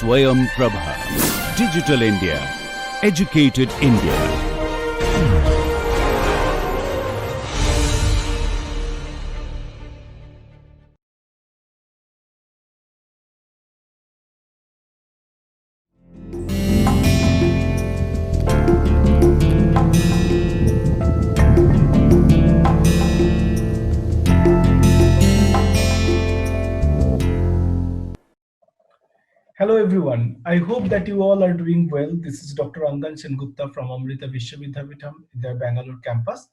Swayam Prabha. Digital India. Educated India. Hello everyone, I hope that you all are doing well. This is Dr. Angan Sengupta from Amrita Vishwavidyapeetham in the Bangalore campus.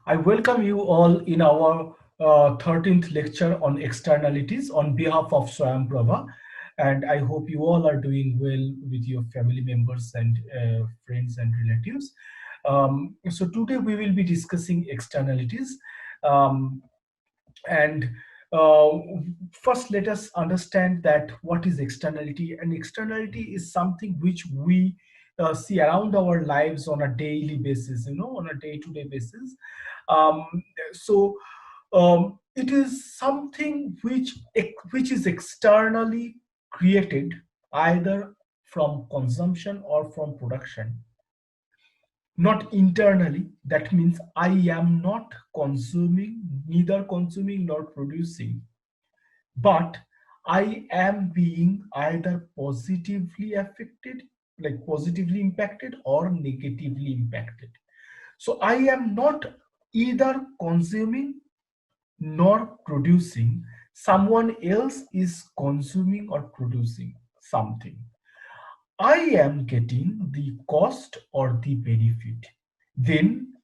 I welcome you all in our 13th lecture on externalities on behalf of Swayam Prabha, and I hope you all are doing well with your family members and friends and relatives. So today we will be discussing externalities. And uh, First, let us understand that what is externality. And externality is something which we see around our lives on a daily basis, on a day-to-day basis. um, it is something which is externally created, either from consumption or from production, not internally. That means I am not consuming, neither consuming nor producing, but I am being either positively affected, like positively impacted, or negatively impacted. So I am not either consuming nor producing. Someone else is consuming or producing something. I am getting the cost or the benefit. Then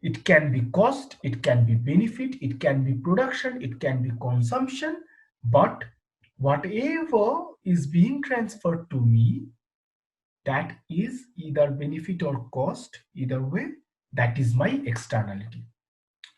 it can be cost, it can be benefit, it can be production, it can be consumption, but whatever is being transferred to me, that is either benefit or cost, either way, that is my externality.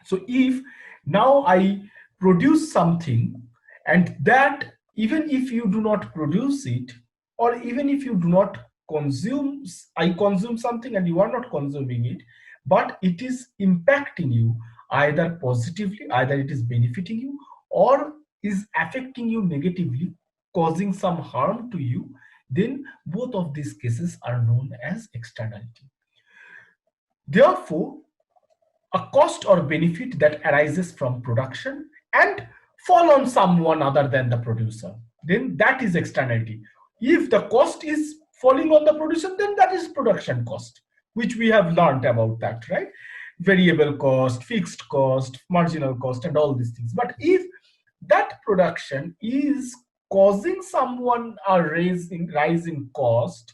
So if now I produce something, and that, even if you do not produce it, or even if you do not consume, I consume something and you are not consuming it, but it is impacting you either positively, either it is benefiting you, or is affecting you negatively, causing some harm to you, then both of these cases are known as externality. Therefore, a cost or benefit that arises from production and fall on someone other than the producer, then that is externality. If the cost is falling on the producer, then that is production cost, which we have learned about that, right? Variable cost, fixed cost, marginal cost, and all these things. But if that production is causing someone a rise in cost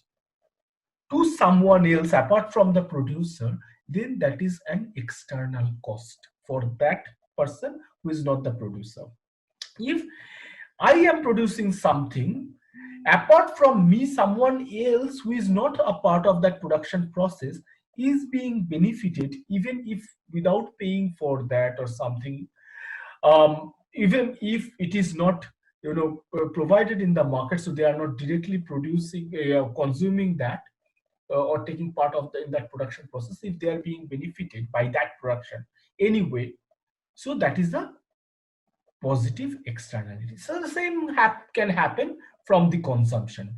to someone else apart from the producer, then that is an external cost for that person who is not the producer. If I am producing something, apart from me, someone else who is not a part of that production process is being benefited, even if without paying for that or something, even if it is not provided in the market, so they are not directly producing, consuming that, or taking part of in that production process, if they are being benefited by that production anyway, so that is the positive externality. So the same can happen from the consumption.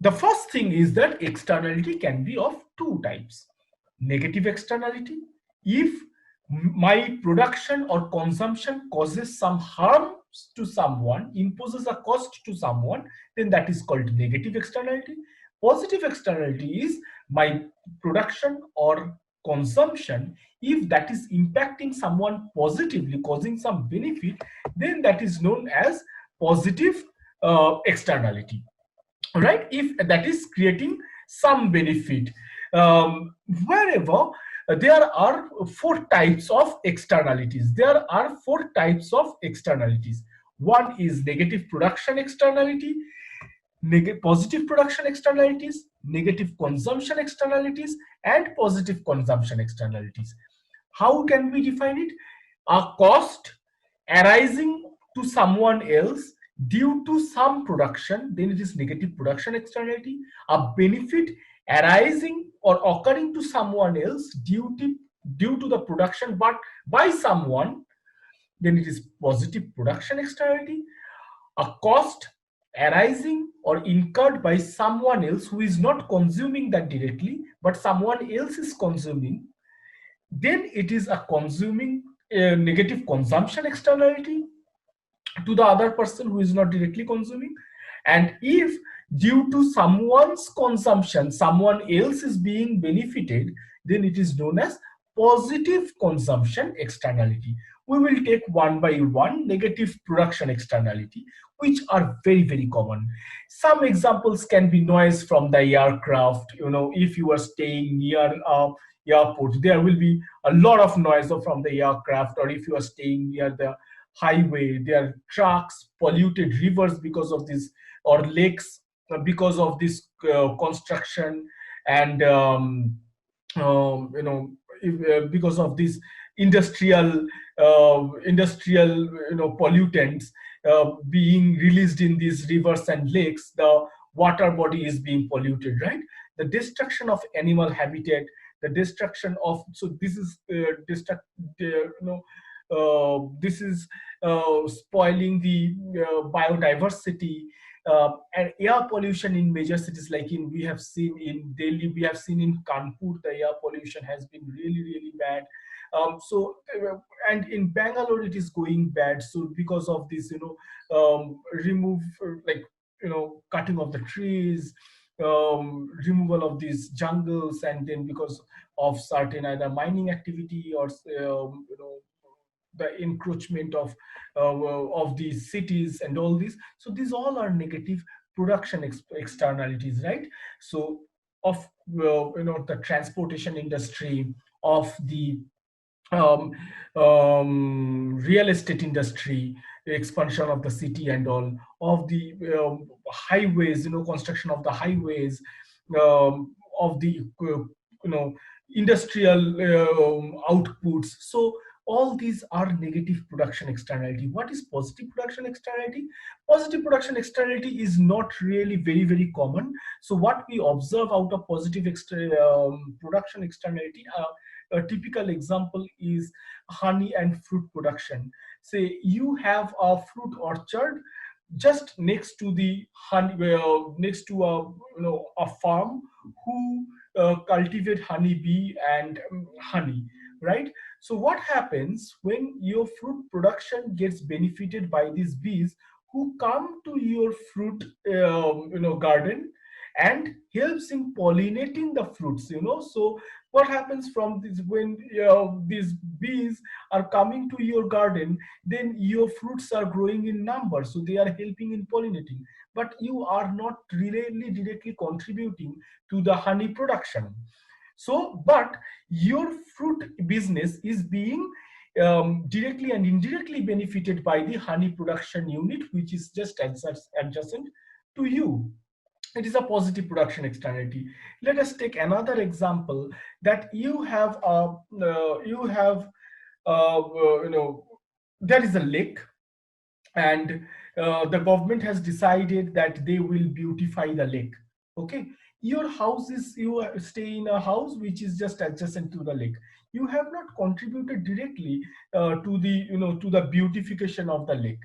The first thing is that externality can be of two types. Negative externality, if my production or consumption causes some harm to someone, imposes a cost to someone, then that is called negative externality. Positive externality is my production or consumption, if that is impacting someone positively, causing some benefit, then that is known as positive externality, right? If that is creating some benefit. Wherever there are four types of externalities. There are four types of externalities. One is negative production externality, positive production externalities, negative consumption externalities, and positive consumption externalities. How can we define it? A cost arising to someone else due to some production, then it is negative production externality. A benefit arising or occurring to someone else due to the production but by someone, then it is positive production externality. A cost arising or incurred by someone else who is not consuming that directly, but someone else is consuming, then it is a consuming negative consumption externality to the other person who is not directly consuming. And if due to someone's consumption someone else is being benefited, then it is known as positive consumption externality. We will take one by one negative production externality, which are very very common. Some examples can be noise from the aircraft. If you are staying near a airport, there will be a lot of noise from the aircraft. Or if you are staying near the highway, there are trucks, polluted rivers because of this, or lakes because of this construction, and because of this industrial pollutants being released in these rivers and lakes. The water body is being polluted, right? The destruction of animal habitat, the destruction of, so this is this is spoiling the biodiversity, and air pollution in major cities, like we have seen in Delhi, we have seen in Kanpur, the air pollution has been really really bad. And in Bangalore it is going bad. So because of this, remove like cutting of the trees, removal of these jungles, and then because of certain either mining activity or the encroachment of these cities and all these. So these all are negative production externalities, right? So of the transportation industry, of the um, real estate industry, the expansion of the city and all, of the highways, construction of the highways, of the industrial outputs. So all these are negative production externality. What is positive production externality? Positive production externality is not really very very common. So what we observe out of positive production externality, a typical example is honey and fruit production. Say you have a fruit orchard just next to the honey, next to a farm who cultivate honey bee and honey, right? So what happens when your fruit production gets benefited by these bees who come to your fruit garden and helps in pollinating the fruits? So what happens from this, when these bees are coming to your garden, then your fruits are growing in numbers, so they are helping in pollinating, but you are not really directly contributing to the honey production. So but your fruit business is being directly and indirectly benefited by the honey production unit, which is just adjacent to you. It is a positive production externality. Let us take another example, that you have there is a lake, and the government has decided that they will beautify the lake. Okay, your house is, you stay in a house which is just adjacent to the lake. You have not contributed directly to the to the beautification of the lake,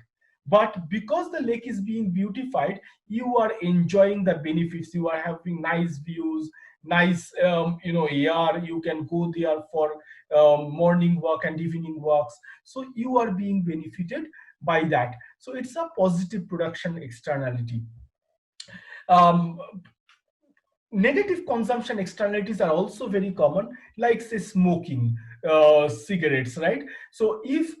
but because the lake is being beautified, you are enjoying the benefits. You are having nice views, nice air. You can go there for morning walk and evening walks, so you are being benefited by that. So it's a positive production externality. um, Negative consumption externalities are also very common, like say smoking cigarettes, right? So if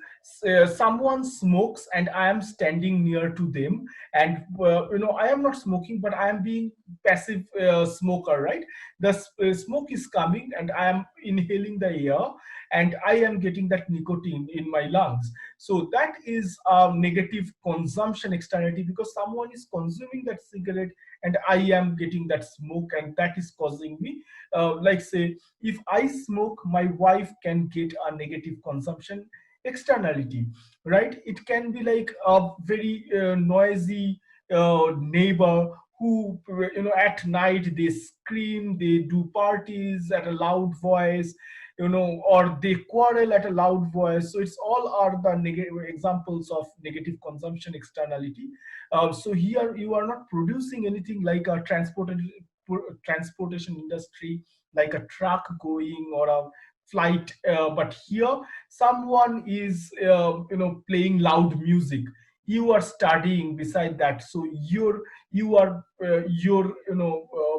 someone smokes and I am standing near to them, and I am not smoking but I am being passive smoker, right? The smoke is coming and I am inhaling the air, and I am getting that nicotine in my lungs. So that is a negative consumption externality, because someone is consuming that cigarette and I am getting that smoke, and that is causing me, like say, if I smoke, my wife can get a negative consumption externality, right? It can be like a very noisy neighbor who, at night they scream, they do parties at a loud voice, or they quarrel at a loud voice. So it's all are the negative examples of negative consumption externality. So here you are not producing anything like a transportation industry, like a truck going or a flight, but here someone is playing loud music. You are studying beside that, so your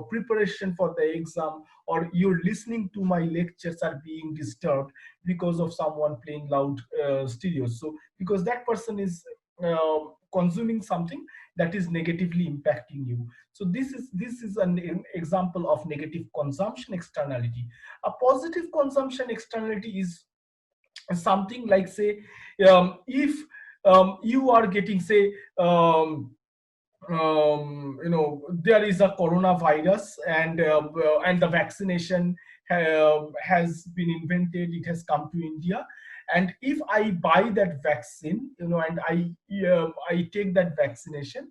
preparation for the exam or you're listening to my lectures are being disturbed because of someone playing loud stereos. So because that person is consuming something that is negatively impacting you. So this is an example of negative consumption externality. A positive consumption externality is something like, say, if you are getting, say, there is a coronavirus, and the vaccination has been invented, it has come to India. And if I buy that vaccine, and I take that vaccination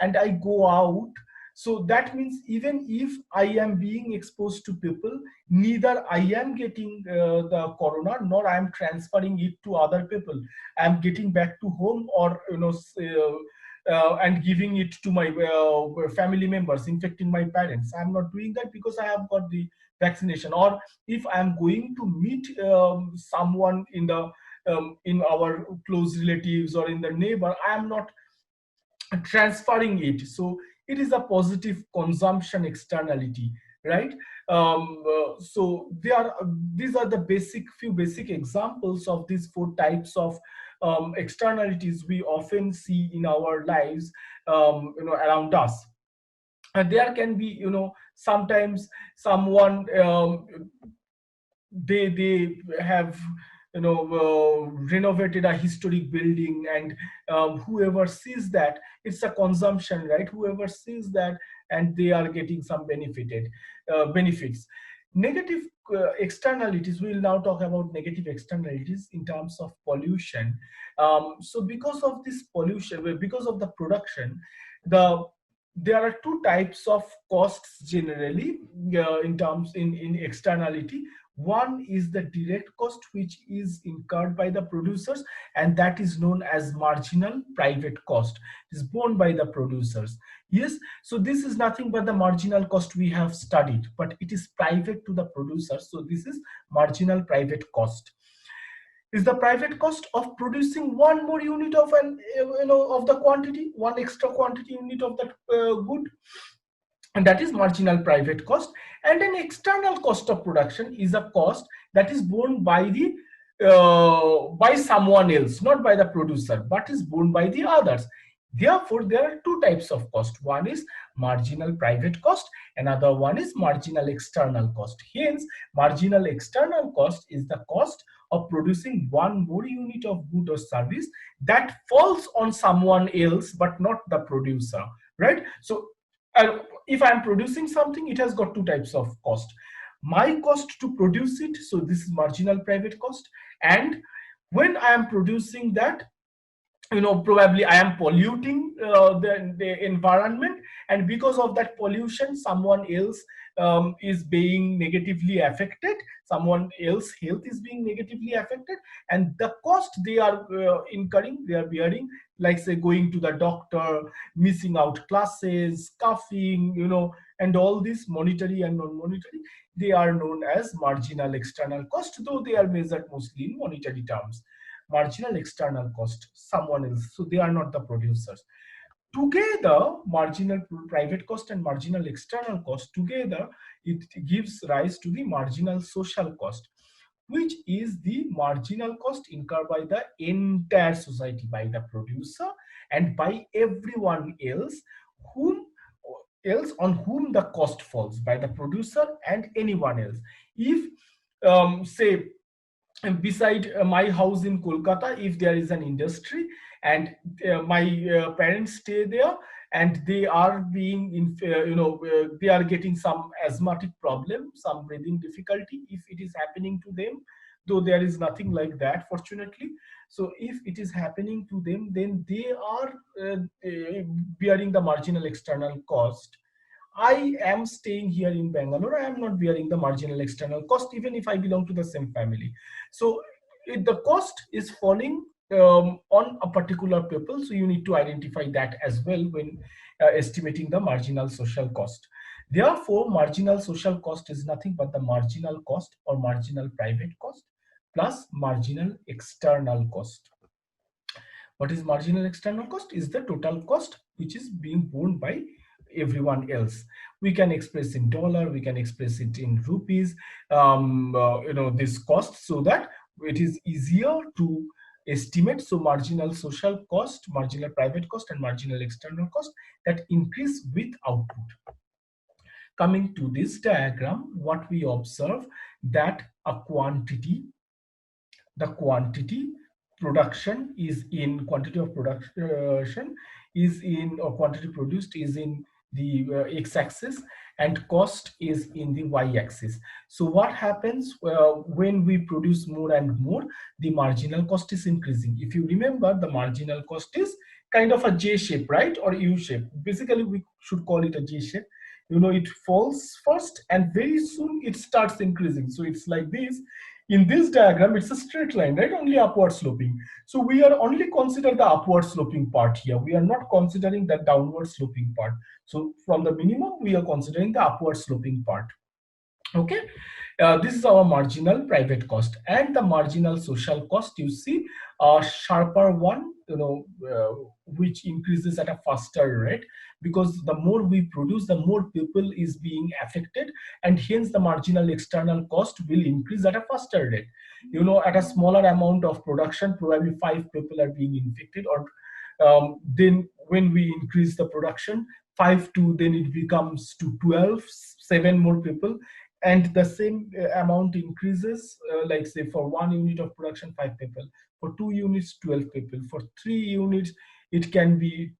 and I go out, so that means even if I am being exposed to people, neither I am getting the corona nor I am transferring it to other people. I am getting back to home, or and giving it to my family members, infecting my parents. I'm not doing that because I have got the vaccination. Or if I'm going to meet someone in our close relatives or in the neighbor, I am not transferring it. So it is a positive consumption externality, right? So these are the few basic examples of these four types of externalities we often see in our lives, around us. And there can be, sometimes someone, they have renovated a historic building, and whoever sees that, it's a consumption, right? Whoever sees that, and they are getting some benefits. Negative externalities, we'll now talk about negative externalities in terms of pollution. So because of this pollution, because of the production, there are two types of costs generally, in externality. One is the direct cost, which is incurred by the producers, and that is known as marginal private cost. It is borne by the producers. Yes, so this is nothing but the marginal cost we have studied, but it is private to the producers. So this is marginal private cost. Is the private cost of producing one more unit of of the quantity, one extra quantity unit of that good, and that is marginal private cost. And an external cost of production is a cost that is borne by someone else, not by the producer, but is borne by the others. Therefore there are two types of cost. One is marginal private cost, another one is marginal external cost. Hence marginal external cost is the cost of producing one more unit of good or service that falls on someone else but not the producer, right? So if I'm producing something, it has got two types of cost. My cost to produce it, so this is marginal private cost. And when I am producing that, probably I am polluting the environment, and because of that pollution, someone else is being negatively affected, someone else health is being negatively affected, and the cost they are incurring, they are bearing, like, say, going to the doctor, missing out classes, coughing, and all this monetary and non-monetary, they are known as marginal external cost, though they are measured mostly in monetary terms. Marginal external cost, someone else, so they are not the producers. Together, marginal private cost and marginal external cost together, it gives rise to the marginal social cost, which is the marginal cost incurred by the entire society, by the producer and by everyone whom else on whom the cost falls, by the producer and anyone else. If say, beside my house in Kolkata, if there is an industry, and my parents stay there, and they are being they are getting some asthmatic problem, some breathing difficulty, if it is happening to them, though there is nothing like that, fortunately. So if it is happening to them, then they are bearing the marginal external cost. I am staying here in Bangalore, I am not bearing the marginal external cost, even if I belong to the same family. So the cost is falling on a particular people, so you need to identify that as well when estimating the marginal social cost. Therefore, marginal social cost is nothing but the marginal cost or marginal private cost plus marginal external cost. What is marginal external cost? Is the total cost which is being borne by everyone else. We can express in dollar, we can express it in rupees, this cost, so that it is easier to estimate. So marginal social cost, marginal private cost, and marginal external cost that increase with output. Coming to this diagram, what we observe that a quantity, the quantity production is in quantity of production is in, or quantity produced is in the x-axis, and cost is in the y-axis. So what happens when we produce more and more, the marginal cost is increasing. If you remember, the marginal cost is kind of a J shape, right, or U shape. Basically we should call it a J shape. It falls first and very soon it starts increasing. So it's like this. In this diagram, it's a straight line, right? Only upward sloping. So we are only consider the upward sloping part here. We are not considering the downward sloping part. So from the minimum, we are considering the upward sloping part. Okay, this is our marginal private cost, and the marginal social cost. You see a sharper one, which increases at a faster rate, because the more we produce, the more people is being affected, and hence the marginal external cost will increase at a faster rate. At a smaller amount of production, probably 5 people are being infected, or then when we increase the production 5 to, then it becomes to 12, 7 more people, and the same amount increases, like say for 1 unit of production 5 people, for 2 units 12 people, for 3 units it can be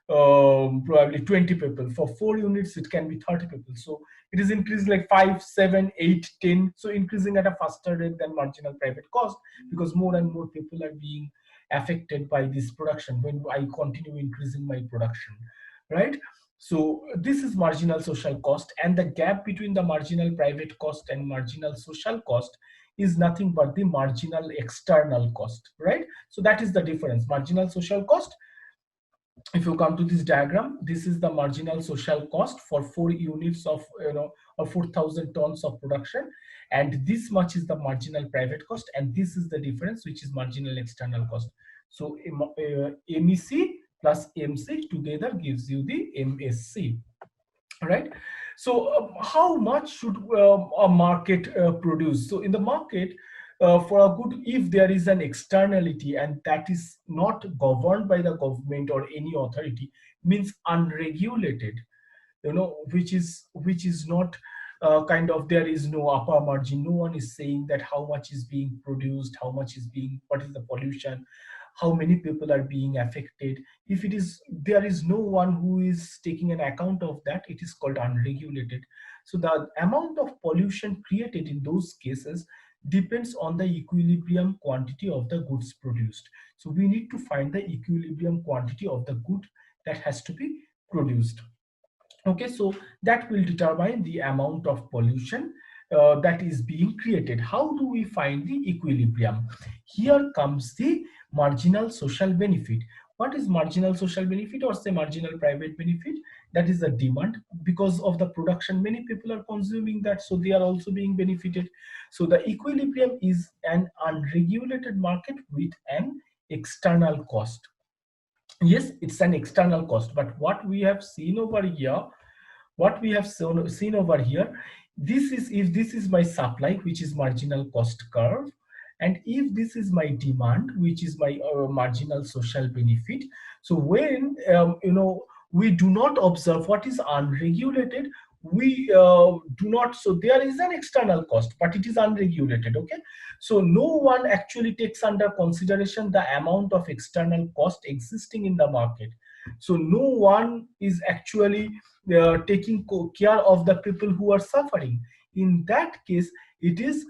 probably 20 people, for 4 units it can be 30 people. So it is increasing like 5, 7, 8, 10, so increasing at a faster rate than marginal private cost, because more and more people are being affected by this production when I continue increasing my production, right? So this is marginal social cost, and the gap between the marginal private cost and marginal social cost is nothing but the marginal external cost, right? So that is the difference. Marginal social cost, if you come to this diagram, this is the marginal social cost for 4 units of, or 4,000 tons of production, and this much is the marginal private cost, and this is the difference, which is marginal external cost. So MEC plus MC together gives you the MSC, right? So how much should a market produce? So in the market, for a good, if there is an externality and that is not governed by the government or any authority, means unregulated, which is not kind of, there is no upper margin, no one is saying that how much is being produced, how much is being, what is the pollution, how many people are being affected. If it is, there is no one who is taking an account of that, it is called unregulated. So the amount of pollution created in those cases depends on the equilibrium quantity of the goods produced. So we need to find the equilibrium quantity of the good that has to be produced. Okay, so that will determine the amount of pollution that is being created. How do we find the equilibrium? Here comes the marginal social benefit. What is marginal social benefit, or say marginal private benefit? That is the demand. Because of the production, many people are consuming that, so they are also being benefited. So the equilibrium is an unregulated market with an external cost. Yes, it's an external cost, but what we have seen over here, seen over here, this is, if this is my supply, which is marginal cost curve, and if this is my demand, which is my marginal social benefit. So when we do not observe what is unregulated, we do not, so there is an external cost, but it is unregulated. Okay, so no one actually takes under consideration the amount of external cost existing in the market. So no one is actually taking care of the people who are suffering. In that case, it is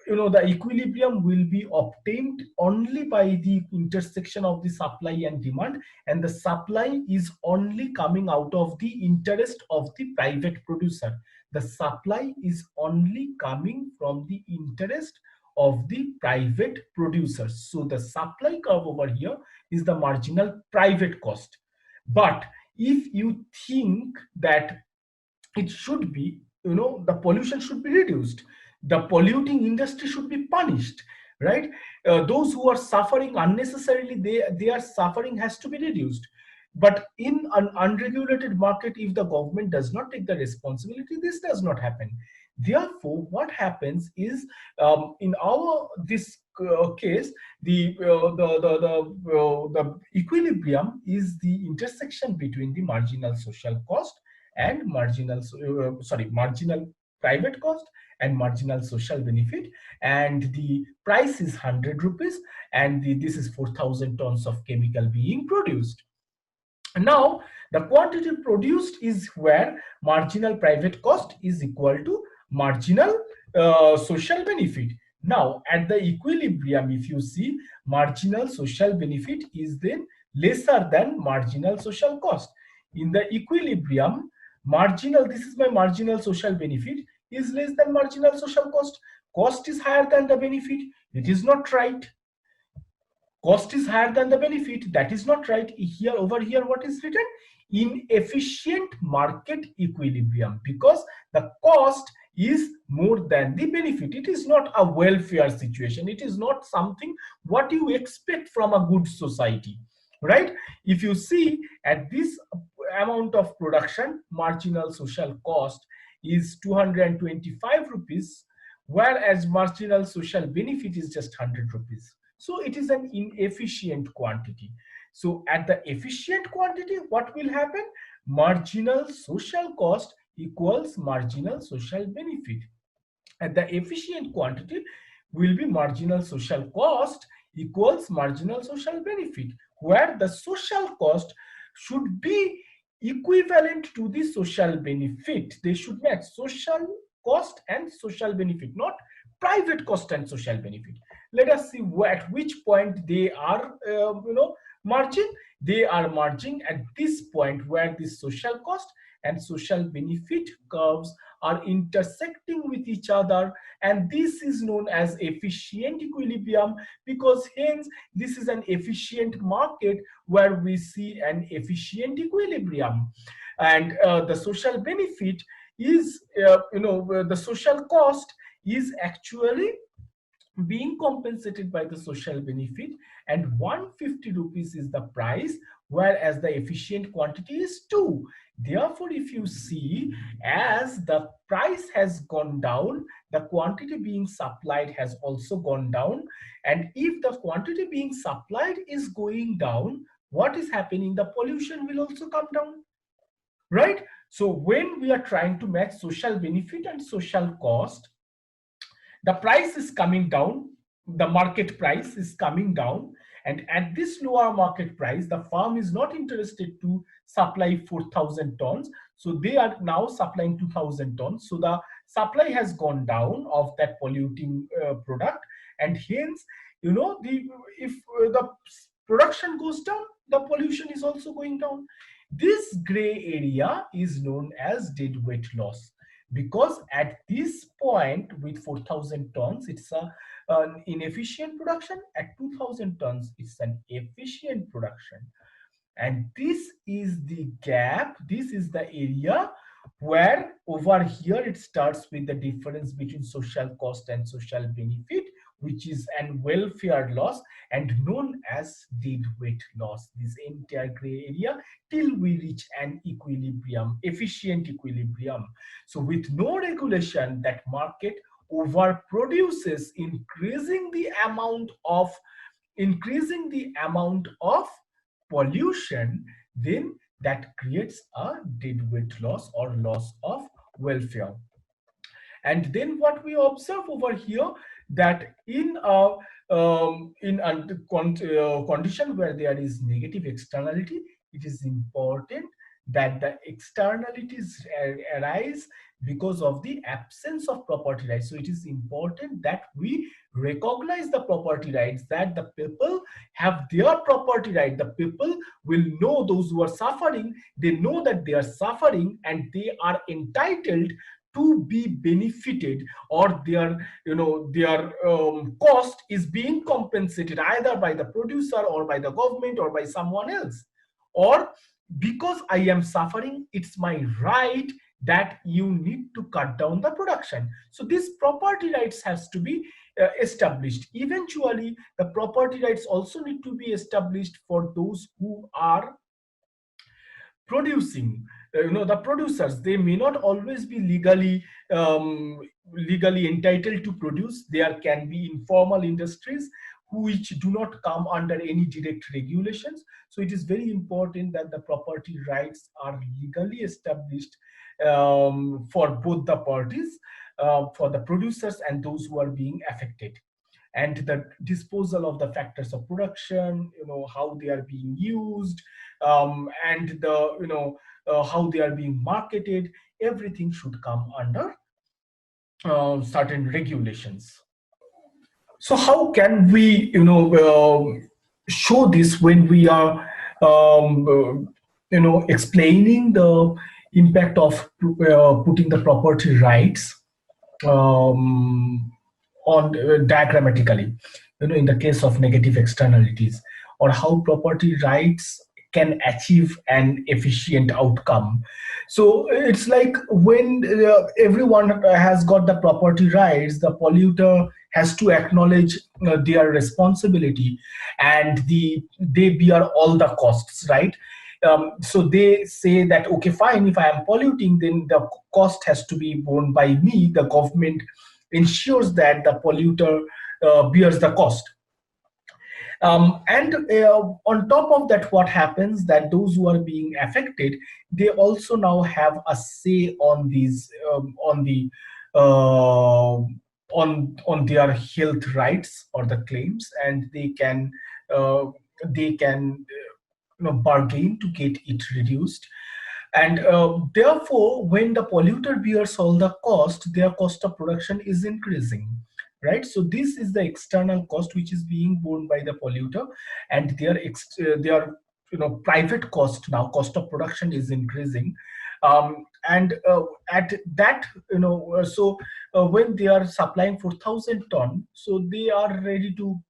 the equilibrium will be obtained only by the intersection of the supply and demand, and the supply is only coming out of the interest of the private producer. The supply is only coming from the interest of the private producers. So the supply curve over here is the marginal private cost. But if you think that it should be, the pollution should be reduced, the polluting industry should be punished, right? Those who are suffering unnecessarily, their suffering has to be reduced. But in an unregulated market, if the government does not take the responsibility, this does not happen. Therefore, what happens is, in our this case, the equilibrium is the intersection between the marginal social cost and marginal private cost and marginal social benefit, and the price is 100 rupees, and this is 4,000 tons of chemical being produced. Now the quantity produced is where marginal private cost is equal to marginal social benefit. Now at the equilibrium, if you see, marginal social benefit is then lesser than marginal social cost. In the equilibrium, this is my marginal social benefit, is less than marginal social cost. Cost is higher than the benefit. It is not right. Cost is higher than the benefit. That is not right. Here, over here, what is written? Inefficient market equilibrium, because the cost is more than the benefit. It is not a welfare situation. It is not something what you expect from a good society, right? If you see at this amount of production, marginal social cost is 225 rupees, whereas marginal social benefit is just 100 rupees. So it is an inefficient quantity. So at the efficient quantity, what will happen? Marginal social cost equals marginal social benefit. At the efficient quantity will be marginal social cost equals marginal social benefit, where the social cost should be equivalent to the social benefit. They should match social cost and social benefit, not private cost and social benefit. Let us see at which point they are merging. They are merging at this point where this social cost and social benefit curves are intersecting with each other, and this is known as efficient equilibrium, because hence this is an efficient market where we see an efficient equilibrium. And the social benefit is the social cost is actually being compensated by the social benefit, and 150 rupees is the price, whereas the efficient quantity is 2. Therefore, if you see, as the price has gone down, the quantity being supplied has also gone down, and if the quantity being supplied is going down, what is happening? The pollution will also come down, right? So when we are trying to match social benefit and social cost, the price is coming down, the market price is coming down, and at this lower market price, the farm is not interested to supply 4,000 tons, so they are now supplying 2,000 tons. So the supply has gone down of that polluting product, and hence, if the production goes down, the pollution is also going down. This gray area is known as deadweight loss, because at this point with 4,000 tons, it's an inefficient production. At 2,000 tons, it's an efficient production. And this is the gap, this is the area where over here it starts with the difference between social cost and social benefit, which is an welfare loss and known as deadweight loss. This entire gray area till we reach an equilibrium, efficient equilibrium. So with no regulation, that market overproduces, increasing the amount of pollution, then that creates a deadweight loss or loss of welfare. And then what we observe over here, that in a condition where there is negative externality, it is important that the externalities arise because of the absence of property rights. So it is important that we recognize the property rights, that the people have their property right. The people will know, those who are suffering, they know that they are suffering and they are entitled to be benefited, or their their cost is being compensated either by the producer or by the government or by someone else. Or because I am suffering, it's my right that you need to cut down the production. So these property rights has to be established. Eventually the property rights also need to be established for those who are producing. The producers, they may not always be legally entitled to produce. There can be informal industries which do not come under any direct regulations. So it is very important that the property rights are legally established for both the parties, for the producers and those who are being affected. And the disposal of the factors of production, how they are being used, and the how they are being marketed, everything should come under certain regulations. So how can we show this when we are explaining the impact of putting the property rights um, on diagrammatically, in the case of negative externalities, or how property rights can achieve an efficient outcome. So it's like when everyone has got the property rights, the polluter has to acknowledge their responsibility, and they bear all the costs, right? So they say that, okay, fine, if I am polluting, then the cost has to be borne by me. The government ensures that the polluter bears the cost. And on top of that, what happens that those who are being affected, they also now have a say on these on the on their health rights or the claims, and uh, they can bargain to get it reduced. And therefore when the polluter bears all the cost, their cost of production is increasing, right? So this is the external cost which is being borne by the polluter, and their private cost, now cost of production, is increasing. And at that when they are supplying 4,000 ton, so they are ready to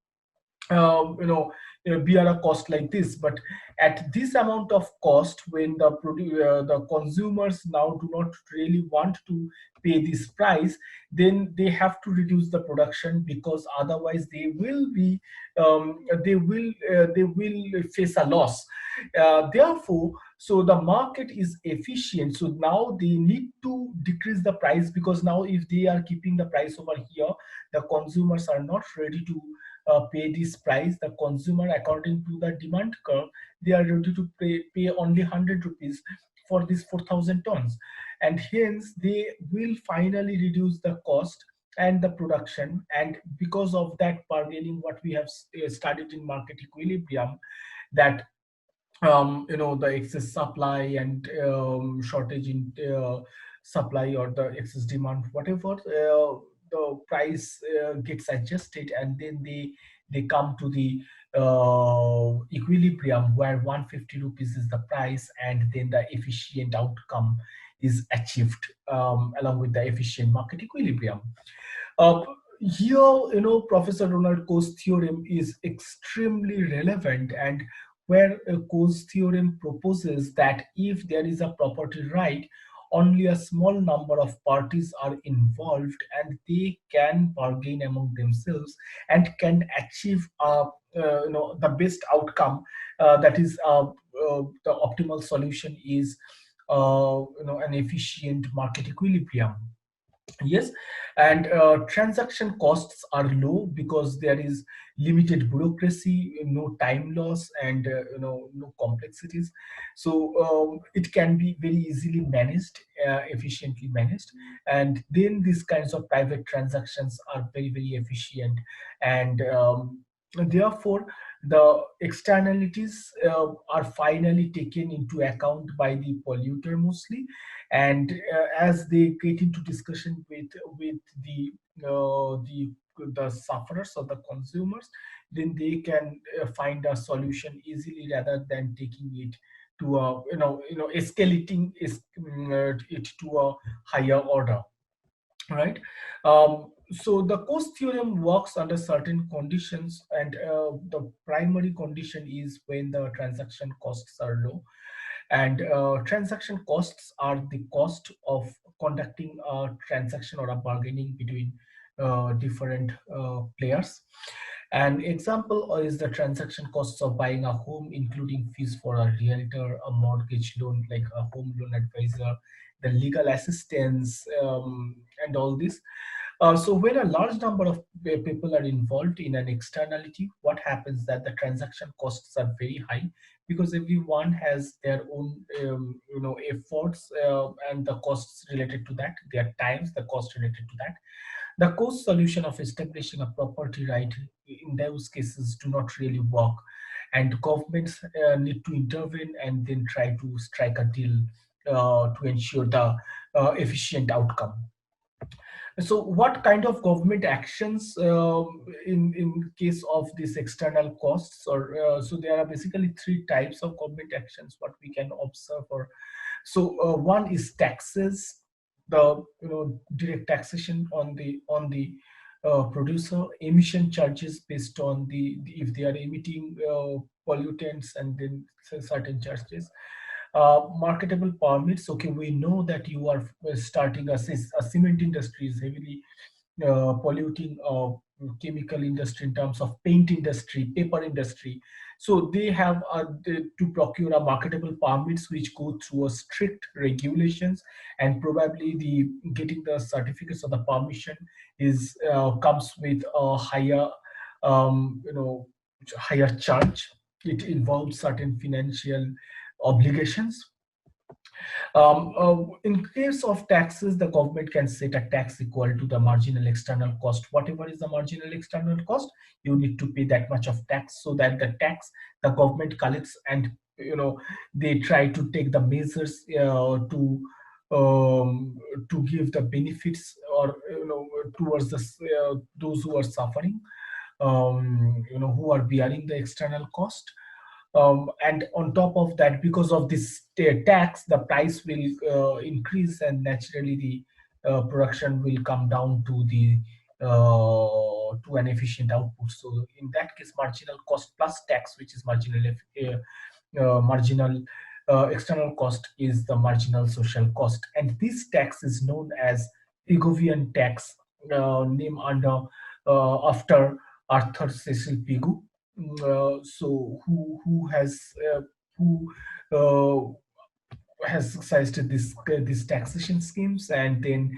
bear a cost like this. But at this amount of cost, when the consumers now do not really want to pay this price, then they have to reduce the production, because otherwise they will face a loss. Therefore, so the market is efficient, so now they need to decrease the price, because now if they are keeping the price over here, the consumers are not ready to pay this price. The consumer, according to the demand curve, they are ready to pay only 100 rupees for these 4,000 tons, and hence they will finally reduce the cost and the production. And because of that bargaining, what we have studied in market equilibrium, that the excess supply and shortage in supply, or the excess demand, whatever, the price gets adjusted, and then they come to the equilibrium where 150 rupees is the price, and then the efficient outcome is achieved along with the efficient market equilibrium. uh, Here, Professor Ronald Coase theorem is extremely relevant, and where Coase theorem proposes that if there is a property right, only a small number of parties are involved, and they can bargain among themselves and can achieve the best outcome. That is, the optimal solution is an efficient market equilibrium. Yes. And transaction costs are low because there is limited bureaucracy, no time loss, and no complexities. So it can be very easily managed, efficiently managed. And then these kinds of private transactions are very, very efficient. And therefore the externalities are finally taken into account by the polluter mostly, and as they get into discussion with the sufferers or the consumers, then they can find a solution easily rather than taking it to a escalating it to a higher order, right? So the cost theorem works under certain conditions, and the primary condition is when the transaction costs are low, and transaction costs are the cost of conducting a transaction or a bargaining between different players. An example is the transaction costs of buying a home, including fees for a realtor, a mortgage loan like a home loan advisor, the legal assistance, and all this. So when a large number of people are involved in an externality, what happens that the transaction costs are very high, because everyone has their own efforts and the costs related to that, their times, the cost related to that. The cost solution of establishing a property right in those cases do not really work, and governments need to intervene and then try to strike a deal to ensure the efficient outcome. So, what kind of government actions in case of these external costs? Or so there are basically three types of government actions what we can observe. Or so one is taxes, the direct taxation on the producer, emission charges based on if they are emitting pollutants, and then certain charges. Marketable permits. Okay, we know that you are starting a cement industry is heavily polluting chemical industry in terms of paint industry, paper industry. So they have to procure a marketable permits which go through a strict regulations, and probably the getting the certificates of the permission is comes with a higher um, you know higher charge. It involves certain financial obligations. In case of taxes, the government can set a tax equal to the marginal external cost. Whatever is the marginal external cost, you need to pay that much of tax, so that the tax the government collects, and they try to take the measures um, to give the benefits, or towards those who are suffering, who are bearing the external cost. And on top of that, because of this tax, the price will increase, and naturally the production will come down to an efficient output. So in that case, marginal cost plus tax, which is marginal external cost, is the marginal social cost, and this tax is known as Pigovian tax, named after Arthur Cecil Pigou. So who uh, has suggested these taxation schemes, and then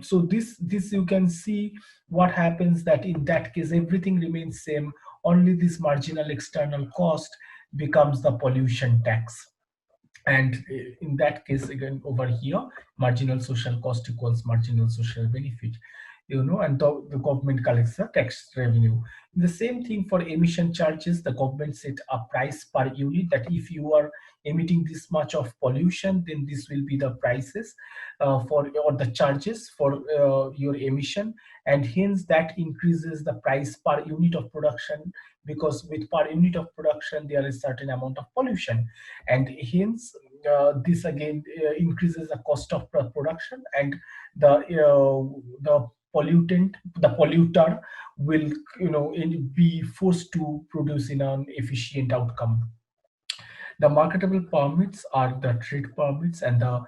so this you can see what happens, that in that case everything remains same, only this marginal external cost becomes the pollution tax. And in that case, again, over here, marginal social cost equals marginal social benefit, and the government collects the tax revenue. The same thing for emission charges. The government set a price per unit, that if you are emitting this much of pollution, then this will be the prices for, or the charges for your emission, and hence that increases the price per unit of production, because with per unit of production there is certain amount of pollution, and hence this again increases the cost of production, and the the polluter will be forced to produce in an efficient outcome. The marketable permits are the trade permits, and the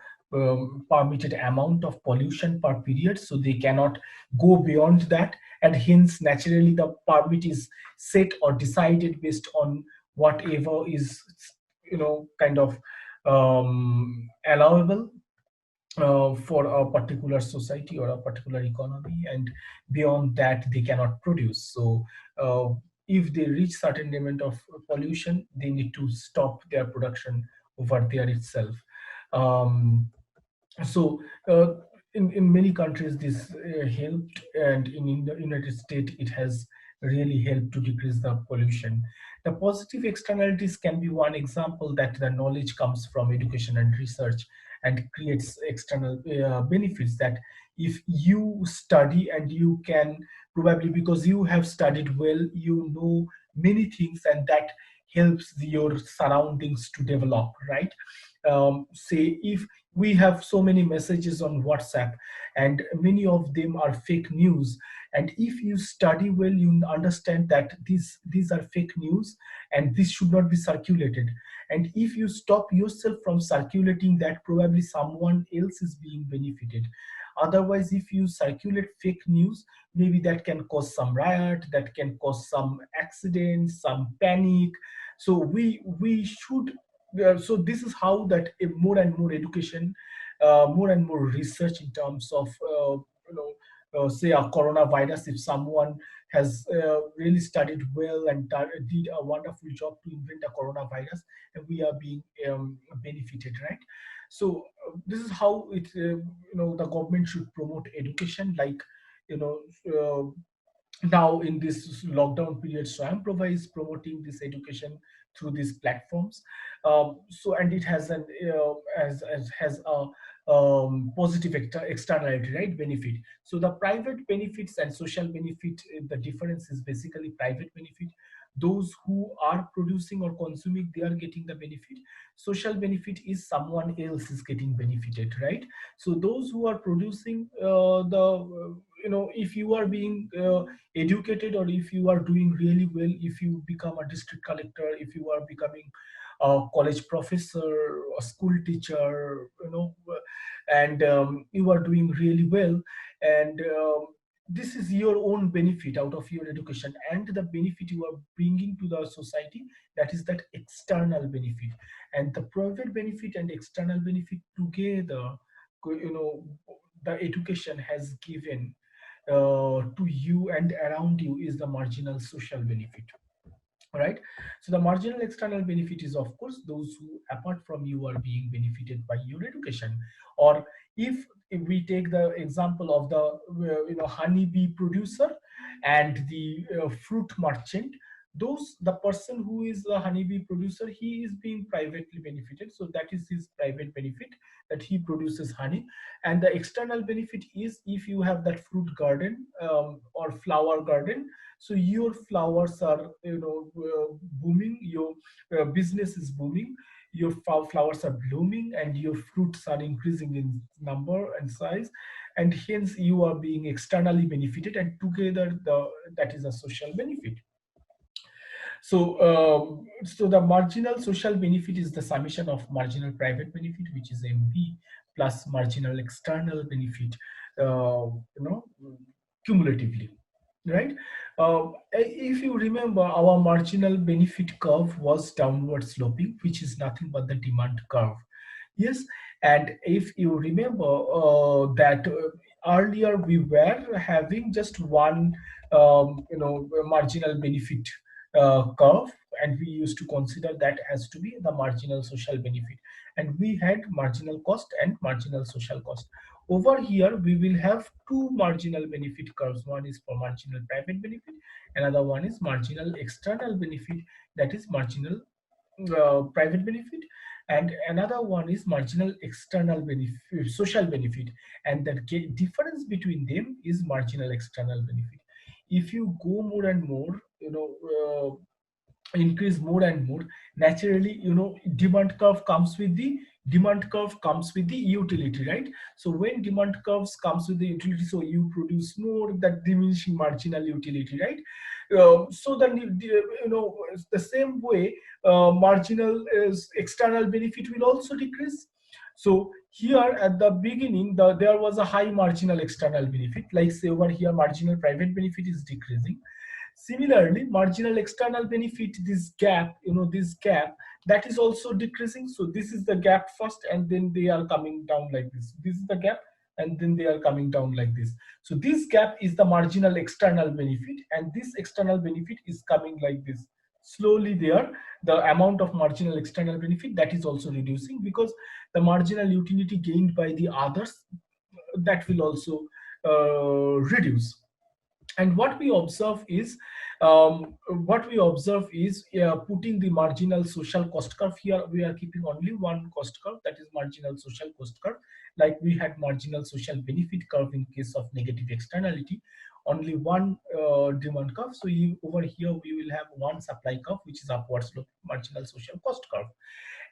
permitted amount of pollution per period, so they cannot go beyond that, and hence naturally the permit is set or decided based on whatever is kind of allowable for a particular society or a particular economy, and beyond that they cannot produce. So if they reach certain limit of pollution, they need to stop their production over there itself. um, so in many countries this helped, and in the United States it has really help to decrease the pollution. The positive externalities can be one example, that the knowledge comes from education and research and creates external benefits, that if you study and you can, probably because you have studied well, you know many things, and that helps your surroundings to develop, right? Say if we have so many messages on WhatsApp and many of them are fake news, and if you study well, you understand that these are fake news and this should not be circulated. And if you stop yourself from circulating that, probably someone else is being benefited. Otherwise, if you circulate fake news, maybe that can cause some riot, that can cause some accidents, some panic. So we should, so this is how that more and more education, more and more research in terms of say a coronavirus, if someone has really studied well and did a wonderful job to invent a coronavirus, and we are being benefited, right? So this is how it the government should promote education, like you know uh, now in this lockdown period, Swayamprabha is promoting this education through these platforms. So and it has an has a positive externality, right? Benefit. So the private benefits and social benefit, the difference is basically private benefit. Those who are producing or consuming, they are getting the benefit. Social benefit is someone else is getting benefited, right? So those who are producing the if you are being educated, or if you are doing really well, if you become a district collector, if you are becoming a college professor, a school teacher, and you are doing really well, and this is your own benefit out of your education and the benefit you are bringing to the society, that is that external benefit. And the private benefit and external benefit together, you know the education has given to you and around you, is the marginal social benefit, right? So the marginal external benefit is, of course, those who apart from you are being benefited by your education. Or if we take the example of the honeybee producer and the fruit merchant, those the person who is the honeybee producer, he is being privately benefited, so that is his private benefit, that he produces honey. And the external benefit is, if you have that fruit garden or flower garden, so your flowers are booming, your business is booming, your flowers are blooming, and your fruits are increasing in number and size, and hence you are being externally benefited, and together that is a social benefit. So the marginal social benefit is the summation of marginal private benefit, which is MB, plus marginal external benefit, cumulatively, right? If you remember, our marginal benefit curve was downward sloping, which is nothing but the demand curve. Yes, and if you remember that earlier we were having just one, marginal benefit curve, and we used to consider that as to be the marginal social benefit, and we had marginal cost and marginal social cost. Over here, we will have two marginal benefit curves. One is for marginal private benefit, another one is marginal external benefit, that is marginal private benefit, and another one is marginal external benefit, social benefit, and the difference between them is marginal external benefit. If you go more and more, increase more and more, naturally, demand curve comes with the utility, right? So when demand curves comes with the utility, so you produce more, that diminishing marginal utility, right? So then the same way, marginal external benefit will also decrease. So here at the beginning, there was a high marginal external benefit, like say over here marginal private benefit is decreasing. Similarly, marginal external benefit, this gap, that is also decreasing. So this is the gap first, and then they are coming down like this. This is the gap, and then they are coming down like this. So this gap is the marginal external benefit, and this external benefit is coming like this. Slowly there, the amount of marginal external benefit, that is also reducing, because the marginal utility gained by the others, that will also reduce. And what we observe is putting the marginal social cost curve here. We are keeping only one cost curve, that is marginal social cost curve. Like we had marginal social benefit curve in case of negative externality, only one demand curve. So over here we will have one supply curve, which is upward slope marginal social cost curve.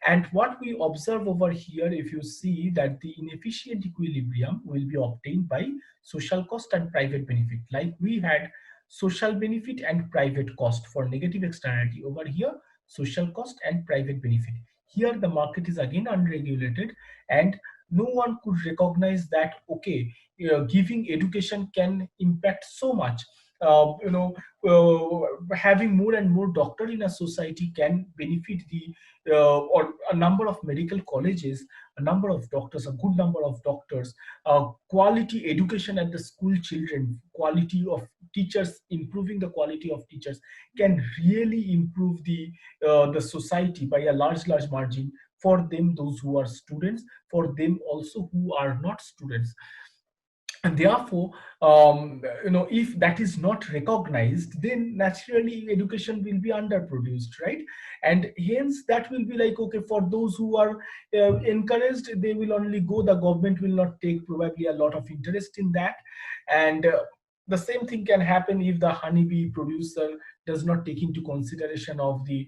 And what we observe over here, if you see that the inefficient equilibrium will be obtained by social cost and private benefit. Like we had social benefit and private cost for negative externality. Over here, social cost and private benefit. Here the market is again unregulated, and no one could recognize that, okay, giving education can impact so much. Uh, you know, Having more and more doctor in a society can benefit the or a number of medical colleges, a number of doctors, a good number of doctors, quality education at the school children, quality of teachers, improving the quality of teachers can really improve the society by a large margin for them, those who are students, for them also who are not students. And therefore, if that is not recognized, then naturally education will be underproduced, right? And hence that will be like, okay, for those who are encouraged, they will only go, the government will not take probably a lot of interest in that. And the same thing can happen if the honeybee producer does not take into consideration of the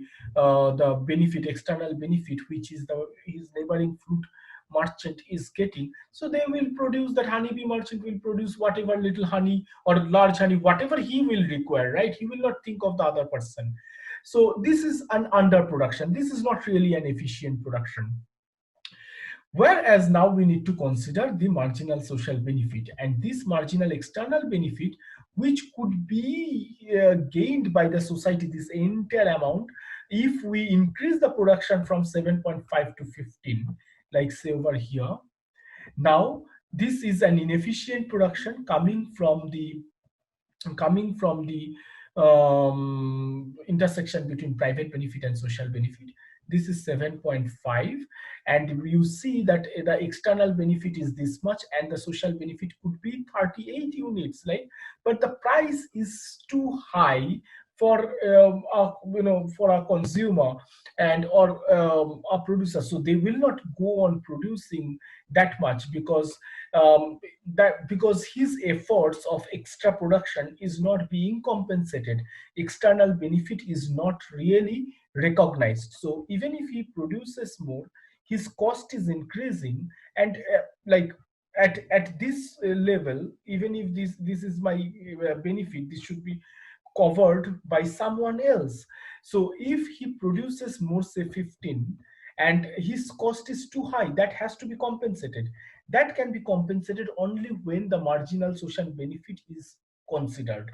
benefit, external benefit, which is the his neighboring fruit merchant is getting. So they will produce, that honeybee merchant will produce whatever little honey or large honey, whatever he will require, right? He will not think of the other person. So this is an underproduction. This is not really an efficient production. Whereas now we need to consider the marginal social benefit, and this marginal external benefit, which could be gained by the society, this entire amount, if we increase the production from 7.5 to 15, like say over here. Now, this is an inefficient production coming from the intersection between private benefit and social benefit. This is 7.5, and you see that the external benefit is this much and the social benefit could be 38 units, like, but the price is too high for for a consumer and or a producer, so they will not go on producing that much, because his efforts of extra production is not being compensated. External benefit is not really recognized. So even if he produces more, his cost is increasing, and like at this level, even if this is my benefit, this should be covered by someone else. So if he produces more, say 15, and his cost is too high, that has to be compensated. That can be compensated only when the marginal social benefit is considered.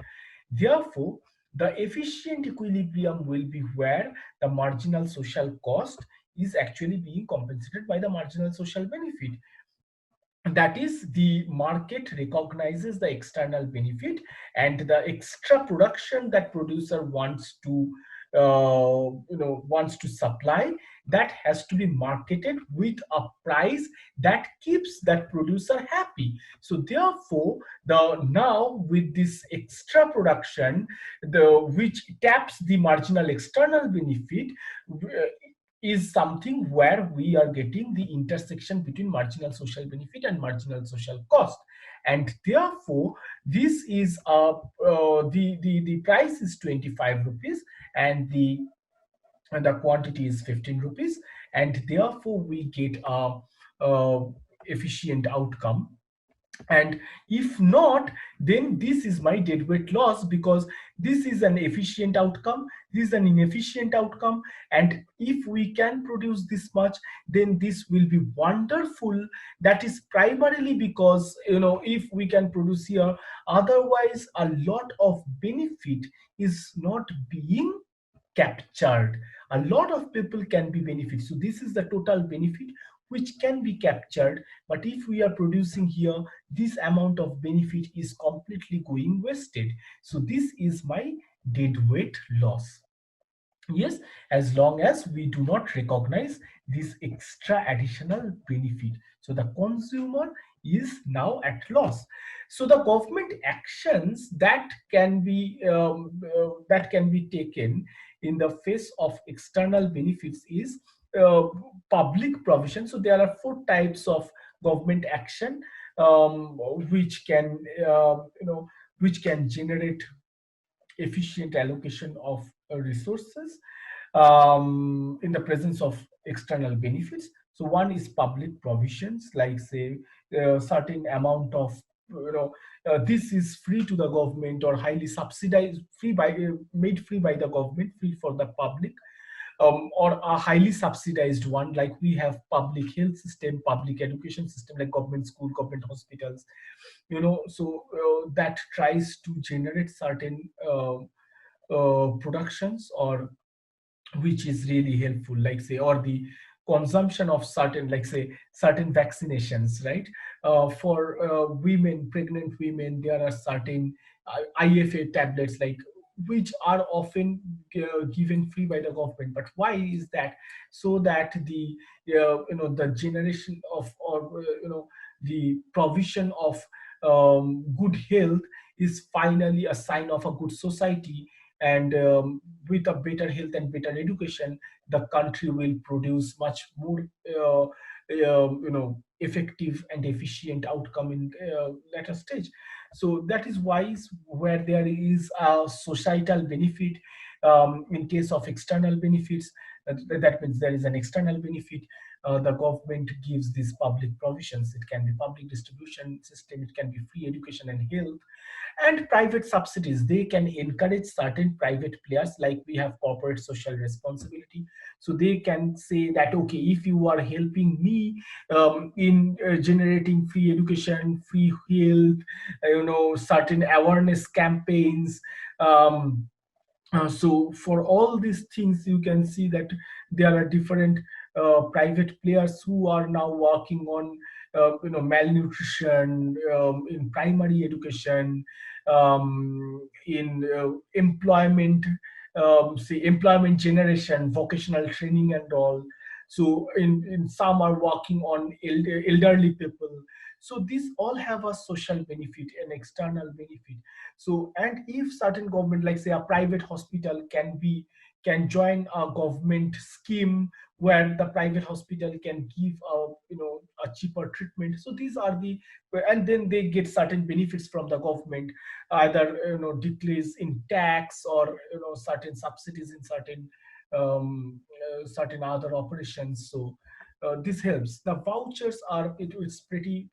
Therefore, the efficient equilibrium will be where the marginal social cost is actually being compensated by the marginal social benefit. That is, the market recognizes the external benefit, and the extra production that producer wants to supply, that has to be marketed with a price that keeps that producer happy. So therefore, now with this extra production, which taps the marginal external benefit, is something where we are getting the intersection between marginal social benefit and marginal social cost. And therefore, this is the price is 25 rupees, and the quantity is 15 rupees, and therefore we get a efficient outcome. And if not, then this is my deadweight loss, because this is an efficient outcome, this is an inefficient outcome. And if we can produce this much, then this will be wonderful. That is primarily because, if we can produce here, otherwise a lot of benefit is not being captured. A lot of people can be benefit, so this is the total benefit which can be captured. But if we are producing here, this amount of benefit is completely going wasted. So this is my deadweight loss. Yes, as long as we do not recognize this extra additional benefit. So the consumer is now at loss. So the government actions that can be taken in the face of external benefits is uh, public provision. So there are four types of government action um, which can which can generate efficient allocation of resources in the presence of external benefits. So one is public provisions, like say certain amount of this is free to the government or highly subsidized, free by made free by the government, free for the public, or a highly subsidized one, like we have public health system, public education system, like government school, government hospitals, so that tries to generate certain productions, or which is really helpful, like say, or the consumption of certain, like say, certain vaccinations, right? For women, pregnant women, there are certain IFA tablets, like, which are often given free by the government. But why is that? So that the the generation of, or the provision of good health is finally a sign of a good society. And with a better health and better education, the country will produce much more effective and efficient outcome in later stage. So that is why where there is a societal benefit, in case of external benefits, that means there is an external benefit, the government gives these public provisions. It can be public distribution system, it can be free education and health. And private subsidies, they can encourage certain private players, like we have corporate social responsibility. So they can say that, okay, if you are helping me in generating free education, free health, certain awareness campaigns, so for all these things, you can see that there are different private players who are now working on malnutrition, in primary education, in employment, say employment generation, vocational training and all. So in some are working on elderly people. So these all have a social benefit, an external benefit. So, and if certain government, like say a private hospital can join a government scheme where the private hospital can give a cheaper treatment. So these are the, and then they get certain benefits from the government, either decrease in tax, or certain subsidies in certain other operations. So this helps. The vouchers are, it's pretty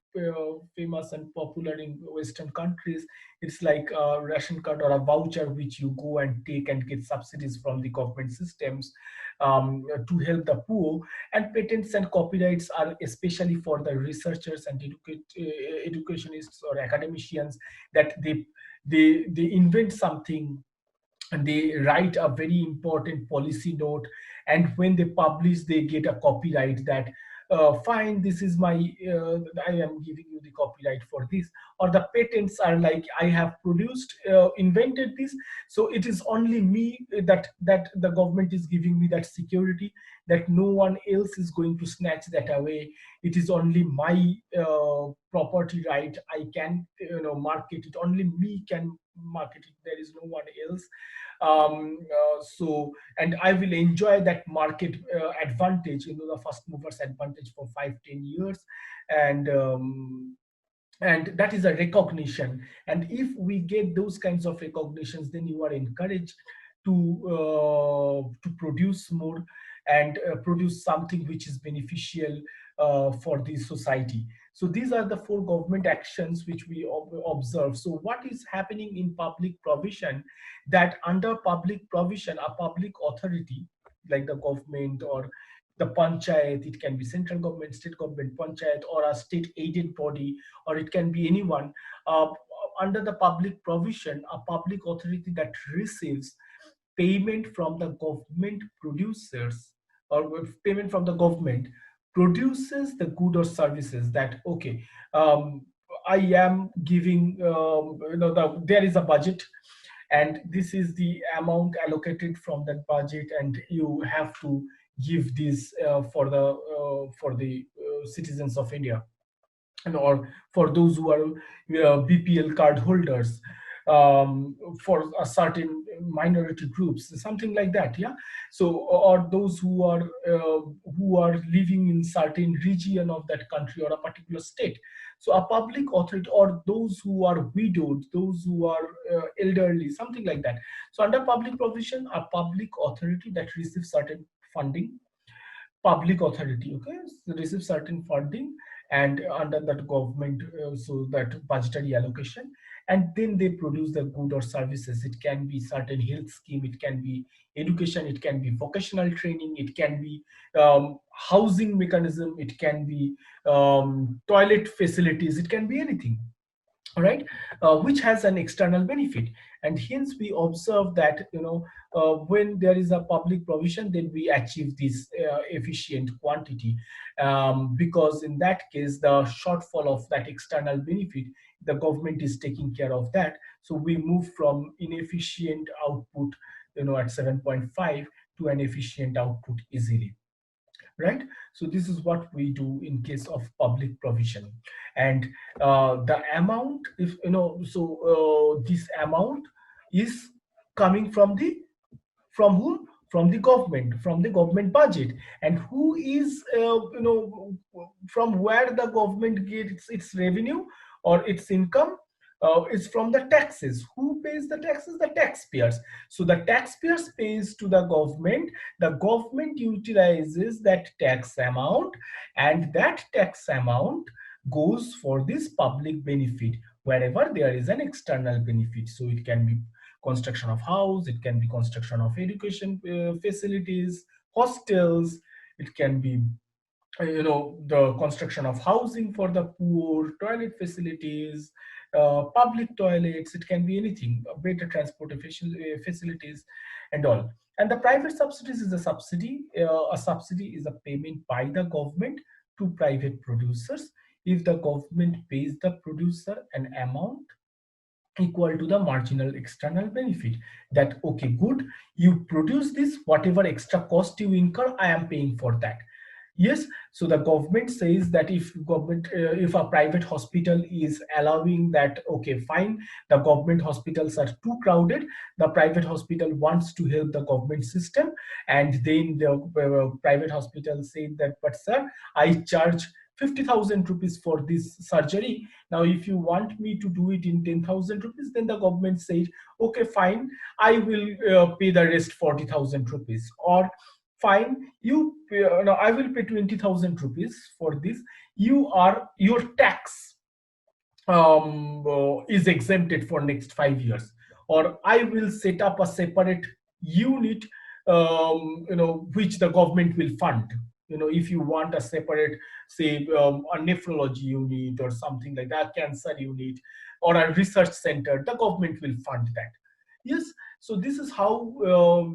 famous and popular in Western countries. It's like a ration card or a voucher which you go and take and get subsidies from the government systems to help the poor. And patents and copyrights are especially for the researchers and educationists or academicians, that they invent something and they write a very important policy note, and when they publish, they get a copyright, that fine, this is my I am giving you the copyright for this. Or the patents are like, I have produced, invented this, so it is only me, that the government is giving me that security, that no one else is going to snatch that away. It is only my property right. I can market it, only me can market it, there is no one else. So, and I will enjoy that market advantage, the first movers advantage for 5-10 years. And and that is a recognition. And if we get those kinds of recognitions, then you are encouraged to produce more, and produce something which is beneficial for the society. So these are the four government actions which we observe. So what is happening in public provision, that under public provision, a public authority, like the government or the panchayat, it can be central government, state government, panchayat, or a state aided body, or it can be anyone, uh, under the public provision, a public authority that receives payment from the government producers, or payment from the government produces the good or services, that, okay, um, I am giving, there is a budget, and this is the amount allocated from that budget, and you have to give this for the citizens of India. and or for those who are BPL card holders, for a certain minority groups, something like that, yeah. So, or those who are living in certain region of that country or a particular state. So a public authority, or those who are widowed, those who are elderly, something like that. So under public provision, a public authority that receives certain funding, public authority, okay, so receive certain funding, and under that government, so that budgetary allocation, and then they produce the good or services. It can be certain health scheme, it can be education, it can be vocational training, it can be housing mechanism, it can be toilet facilities, it can be anything, all right, which has an external benefit. And hence we observe that, when there is a public provision, then we achieve this efficient quantity, because in that case the shortfall of that external benefit, the government is taking care of that. So we move from inefficient output, at 7.5 to an efficient output easily, right? So this is what we do in case of public provision. And the amount, if this amount is coming from the, from whom? From the government, from the government budget. And who is, from where the government gets its revenue or its income? It's from the taxes. Who pays the taxes? The taxpayers. So the taxpayers pays to the government utilizes that tax amount, and that tax amount goes for this public benefit wherever there is an external benefit. So it can be construction of house, it can be construction of education facilities, hostels, it can be the construction of housing for the poor, toilet facilities, public toilets, it can be anything, better transportation facilities and all. And the private subsidies is a subsidy. A subsidy is a payment by the government to private producers. If the government pays the producer an amount equal to the marginal external benefit, that okay, good, you produce this, whatever extra cost you incur, I am paying for that. Yes. So the government says that if a private hospital is allowing that, okay, fine, the government hospitals are too crowded, the private hospital wants to help the government system, and then the private hospital say that, but sir, I charge 50,000 rupees for this surgery. Now, if you want me to do it in 10,000 rupees, then the government says, okay, fine, I will pay the rest 40,000 rupees. Or fine, I will pay 20,000 rupees for this. Your tax is exempted for next 5 years. Or I will set up a separate unit, which the government will fund. If you want a separate, say, a nephrology unit or something like that, cancer unit, or a research center, the government will fund that. Yes. So this is how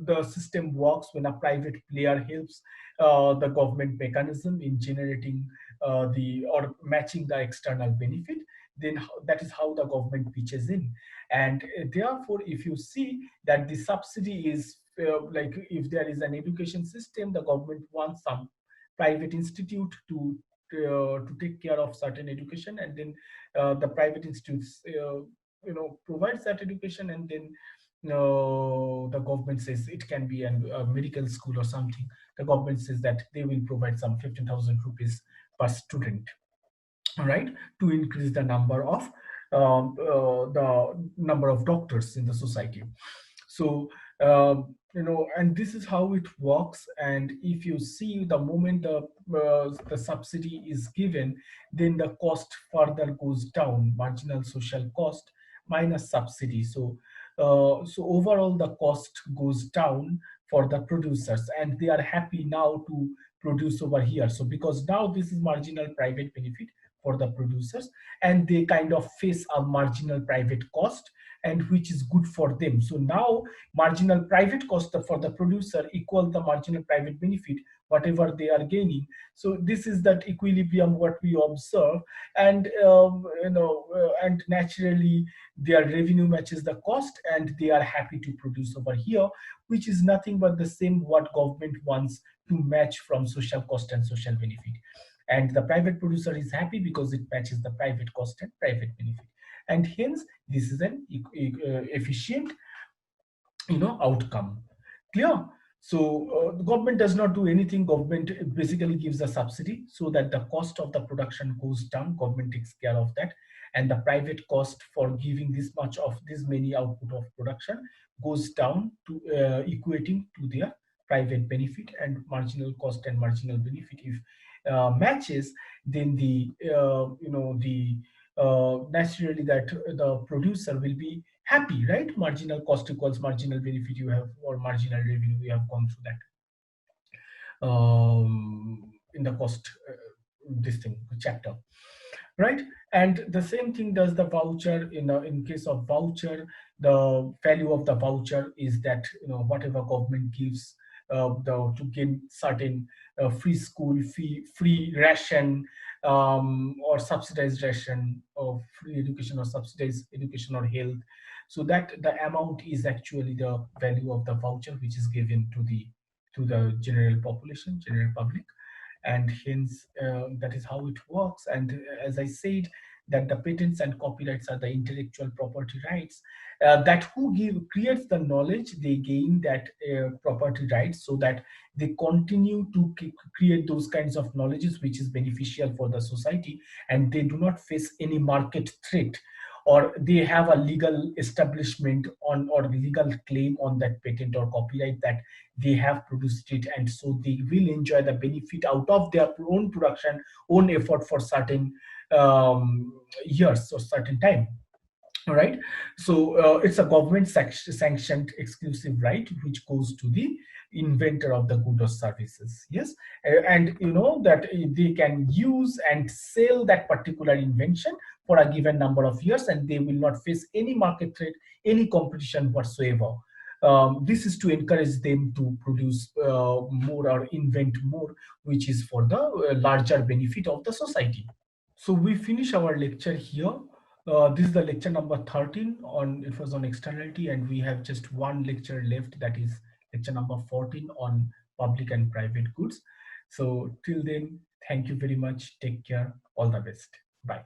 the system works when a private player helps the government mechanism in generating the or matching the external benefit. Then that is how the government pitches in. And therefore, if you see that the subsidy is like, if there is an education system, the government wants some private institute to take care of certain education, and then the private institutes provides that education, and then the government says it can be a medical school or something. The government says that they will provide some 15,000 rupees per student, all right, to increase the number of doctors in the society. So and this is how it works. And if you see, the moment the subsidy is given, then the cost further goes down, marginal social cost minus subsidy. So overall the cost goes down for the producers, and they are happy now to produce over here. So because now this is marginal private benefit for the producers, and they kind of face a marginal private cost, and which is good for them. So now marginal private cost for the producer equal the marginal private benefit, whatever they are gaining. So this is that equilibrium what we observe. And and naturally their revenue matches the cost, and they are happy to produce over here, which is nothing but the same what government wants to match from social cost and social benefit. and the private producer is happy because it matches the private cost and private benefit, and hence this is an efficient outcome. Clear? So the government does not do anything. Government basically gives a subsidy so that the cost of the production goes down. Government takes care of that, and the private cost for giving this much of this many output of production goes down to equating to their private benefit, and marginal cost and marginal benefit if matches, then the naturally that the producer will be happy, right? Marginal cost equals marginal benefit you have, or marginal revenue. We have gone through that in the cost this thing chapter, right? And the same thing does the voucher. In case of voucher, the value of the voucher is that whatever government gives to gain certain free school fee, free ration, or subsidized ration, or free education or subsidized education or health. So that the amount is actually the value of the voucher which is given to the general population, general public, and hence that is how it works. And as I said, that the patents and copyrights are the intellectual property rights that who creates the knowledge, they gain that property rights, so that they continue to create those kinds of knowledges which is beneficial for the society, and they do not face any market threat, or they have a legal establishment on, or legal claim on that patent or copyright, that they have produced it, and so they will enjoy the benefit out of their own production, own effort for certain years or certain time. All right. So it's a government sanctioned exclusive right which goes to the inventor of the good or services. Yes. And that they can use and sell that particular invention for a given number of years, and they will not face any market threat, any competition whatsoever. This is to encourage them to produce more or invent more, which is for the larger benefit of the society. So we finish our lecture here. This is the lecture number 13 on, it was on externality, and we have just one lecture left, that is lecture number 14 on public and private goods. So till then, thank you very much. Take care. All the best. Bye.